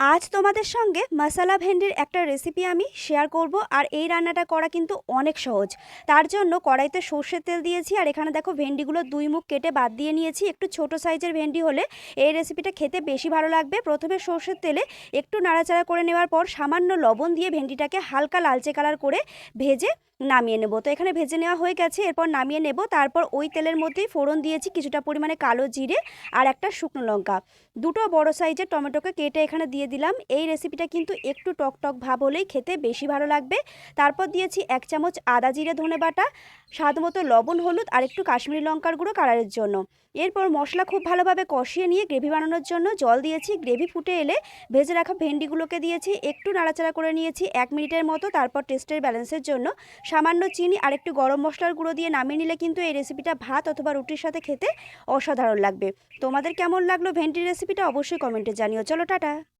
আজ তোমাদের সঙ্গে মশালা ভেন্ডির একটা রেসিপি আমি শেয়ার করব। আর এই রান্নাটা করা কিন্তু অনেক সহজ। তার জন্য কড়াইতে সর্ষের তেল দিয়েছি, আর এখানে দেখো ভেন্ডিগুলো দুই মুখ কেটে বাদ দিয়ে নিয়েছি। একটু ছোট সাইজের ভেন্ডি হলে এই রেসিপিটা খেতে বেশি ভালো লাগবে। প্রথমে সর্ষের তেলে একটু নাড়াচাড়া করে নেওয়ার পর সামান্য লবণ দিয়ে ভেন্ডিটাকে হালকা লালচে কালার করে ভেজে নামিয়ে নেব। তো এখানে ভেজে নেওয়া হয়ে গেছে, এরপর নামিয়ে নেব। তারপর ওই তেলের মধ্যেই ফোড়ন দিয়েছি কিছুটা পরিমাণে কালো জিরে আর একটা শুকনো লঙ্কা। দুটো বড় সাইজের টমেটোকে কেটে এখানে দিয়ে দিলাম। এই রেসিপিটা কিন্তু একটু টক টক ভাব হলেই খেতে বেশি ভালো লাগবে। তারপর দিয়েছি 1 চামচ আদা জিরে ধনে বাটা, স্বাদ মতো লবণ, হলুদ আর একটু কাশ্মীরি লঙ্কার গুঁড়ো কালারের জন্য। এরপর মশলা খুব ভালোভাবে কষিয়ে নিয়ে গ্রেভি বানানোর জন্য জল দিয়েছি। গ্রেভি ফুটে এলে ভেজে রাখা ভেন্ডিগুলোকে দিয়েছি, একটু নাড়াচাড়া করে নিয়েছি 1 মিনিটের মতো। তারপর টেস্টের ব্যালেন্সের জন্য সামান্য চিনি আর একটু গরম মশলার গুঁড়ো দিয়ে নামিয়ে নিলে কিন্তু এই রেসিপিটা ভাত অথবা রুটির সাথে খেতে অসাধারণ লাগবে। তোমাদের কেমন লাগলো ভেন্ডির রেসিপিটা অবশ্যই কমেন্টে জানিও। চলো টাটা।